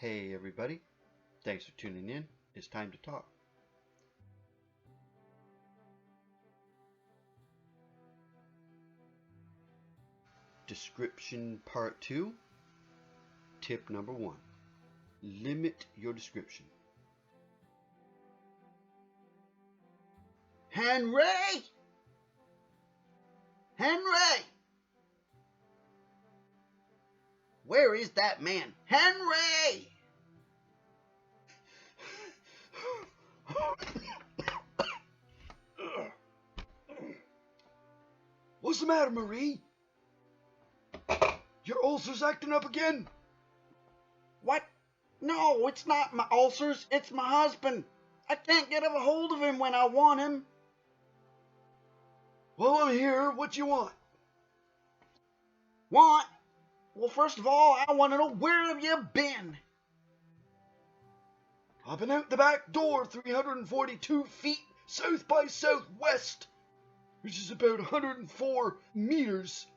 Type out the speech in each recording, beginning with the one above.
Hey everybody, thanks for tuning in. It's time to talk. Description part 2. Tip number 1. Limit your description. Henry! Henry! Where is that man? Henry! What's the matter, Marie? Your ulcer's acting up again? What? No, it's not my ulcers. It's my husband. I can't get a hold of him when I want him. Well, I'm here. What you want? Want? Well, first of all, I want to know, where have you been? I've been out the back door 342 feet south by southwest, which is about 104 meters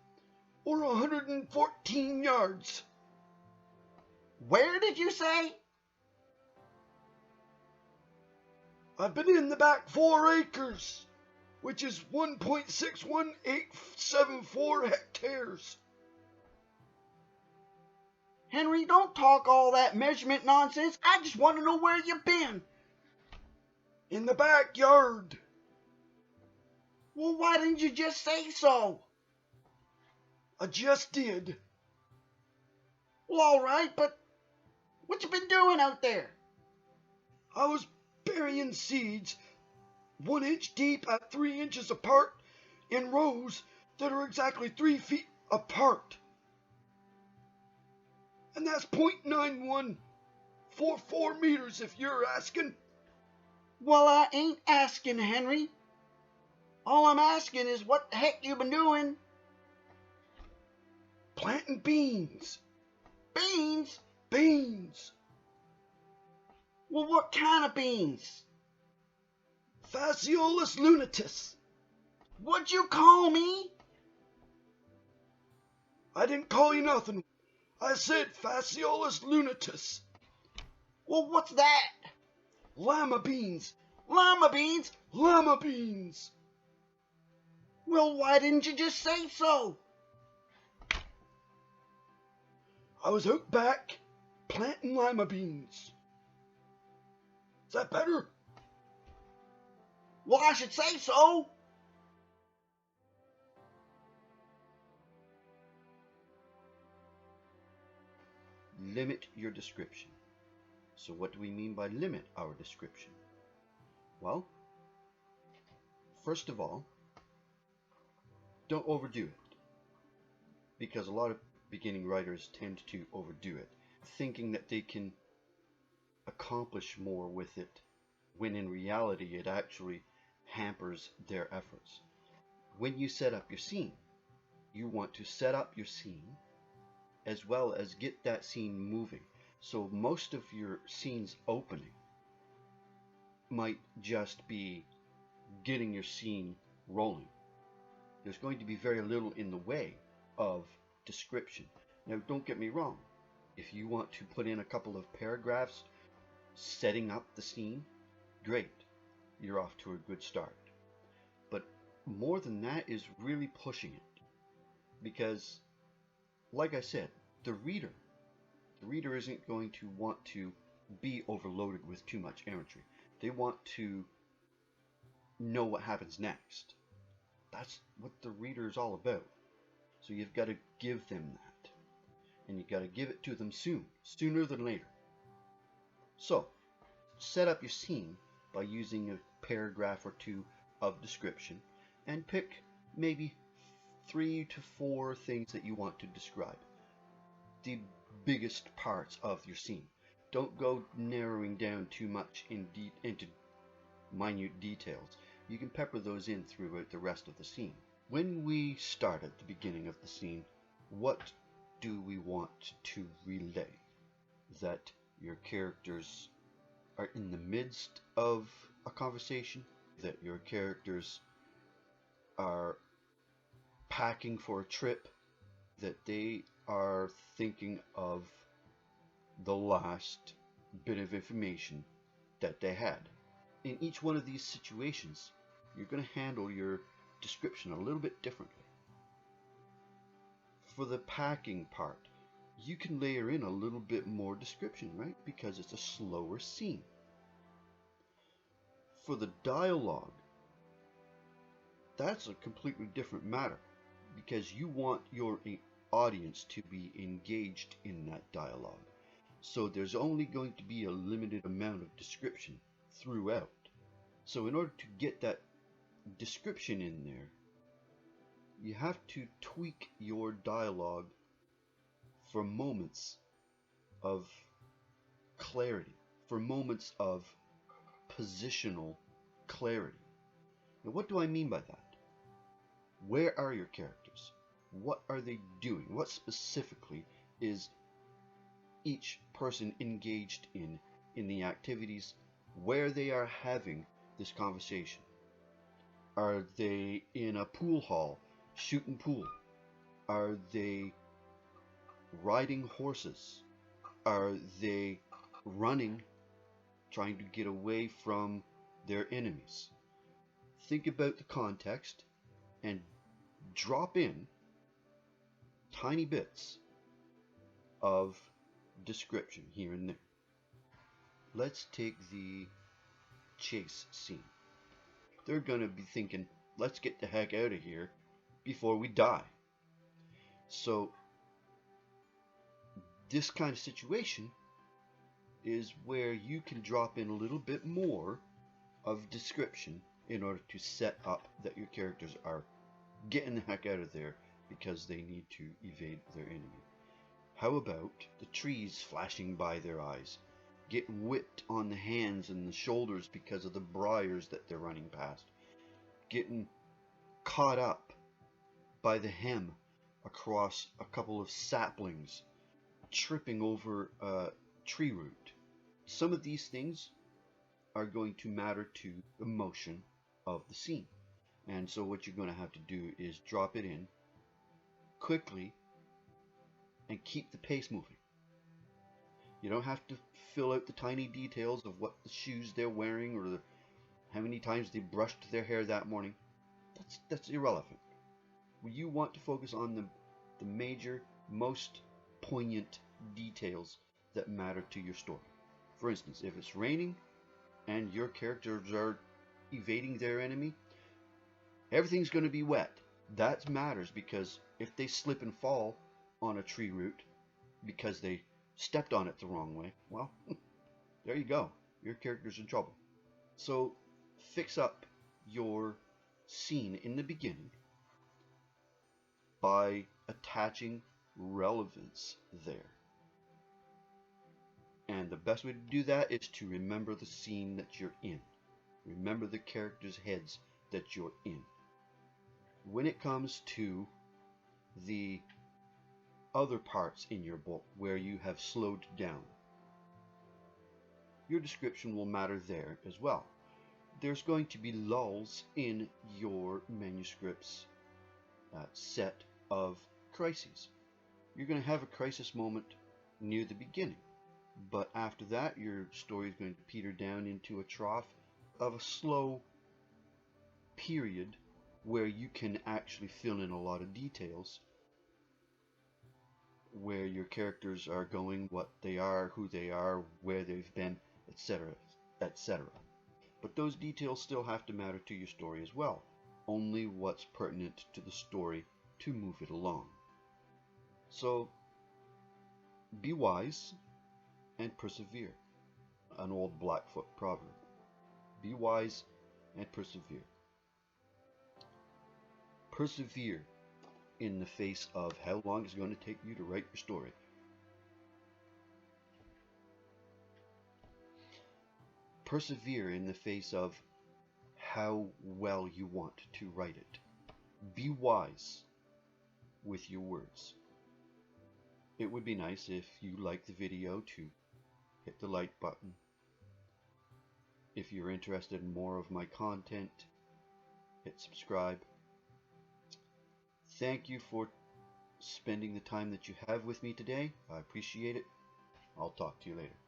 or 114 yards. Where did you say? I've been in the back 4 acres, which is 1.61874 hectares. Henry, don't talk all that measurement nonsense. I just want to know where you've been. In the backyard. Well, why didn't you just say so? I just did. Well, all right, but what you been doing out there? I was burying seeds 1 inch deep at 3 inches apart in rows that are exactly 3 feet apart. And that's 0.9144 meters if you're asking. Well, I ain't asking, Henry. All I'm asking is what the heck you been doing? Planting beans. Beans? Beans. Well, what kind of beans? Phaseolus lunatus. What'd you call me? I didn't call you nothing. I said Phaseolus lunatus. Well, what's that? Lima beans. Llama beans? Lima beans. Well, why didn't you just say so? I was out back planting lima beans. Is that better? Well, I should say so. Limit your description. So what do we mean by limit our description? Well, first of all, don't overdo it. Because a lot of beginning writers tend to overdo it, thinking that they can accomplish more with it, when in reality it actually hampers their efforts. When you set up your scene, you want to set up your scene as well as get that scene moving. So most of your scene's opening might just be getting your scene rolling. There's going to be very little in the way of description. Now, don't get me wrong. If you want to put in a couple of paragraphs setting up the scene, great. You're off to a good start. But more than that is really pushing it. Because, like I said, the reader isn't going to want to be overloaded with too much imagery. They want to know what happens next. That's what the reader is all about. So you've got to give them that. And you've got to give it to them sooner than later. So, set up your scene by using a paragraph or 2 of description and pick maybe 3 to 4 things that you want to describe. The biggest parts of your scene. Don't go narrowing down too much into minute details. You can pepper those in throughout the rest of the scene. When we start at the beginning of the scene, what do we want to relay? That your characters are in the midst of a conversation? That your characters are packing for a trip? That they are thinking of the last bit of information that they had. In each one of these situations, you're going to handle your description a little bit differently. For the packing part, you can layer in a little bit more description, right? Because it's a slower scene. For the dialogue, that's a completely different matter because you want your audience to be engaged in that dialogue. So there's only going to be a limited amount of description throughout. So in order to get that description in there, you have to tweak your dialogue for moments of clarity, for moments of positional clarity. Now, what do I mean by that? Where are your characters? What are they doing? What specifically is each person engaged in the activities where they are having this conversation? Are they in a pool hall shooting pool? Are they riding horses? Are they running, trying to get away from their enemies? Think about the context and drop in tiny bits of description here and there. Let's take the chase scene. They're going to be thinking, let's get the heck out of here before we die. So this kind of situation is where you can drop in a little bit more of description in order to set up that your characters are getting the heck out of there because they need to evade their enemy. How about the trees flashing by their eyes, getting whipped on the hands and the shoulders because of the briars that they're running past, getting caught up by the hem across a couple of saplings, tripping over a tree root. Some of these things are going to matter to the motion of the scene. And so what you're going to have to do is drop it in quickly and keep the pace moving. You don't have to fill out the tiny details of what the shoes they're wearing or how many times they brushed their hair that morning. That's irrelevant. You want to focus on the major, most poignant details that matter to your story. For instance, if it's raining and your characters are evading their enemy, everything's going to be wet. That matters because if they slip and fall on a tree root because they stepped on it the wrong way, well, there you go. Your character's in trouble. So fix up your scene in the beginning by attaching relevance there. And the best way to do that is to remember the scene that you're in. Remember the characters' heads that you're in. When it comes to the other parts in your book where you have slowed down, your description will matter there as well. There's going to be lulls in your manuscript's set of crises. You're going to have a crisis moment near the beginning, but after that your story is going to peter down into a trough of a slow period where you can actually fill in a lot of details, where your characters are going, what they are, who they are, where they've been, etc., etc. But those details still have to matter to your story as well. Only what's pertinent to the story to move it along. So, be wise and persevere. An old Blackfoot proverb. Be wise and persevere. Persevere in the face of how long it's going to take you to write your story. Persevere in the face of how well you want to write it. Be wise with your words. It would be nice if you liked the video to hit the like button. If you're interested in more of my content, hit subscribe. Thank you for spending the time that you have with me today. I appreciate it. I'll talk to you later.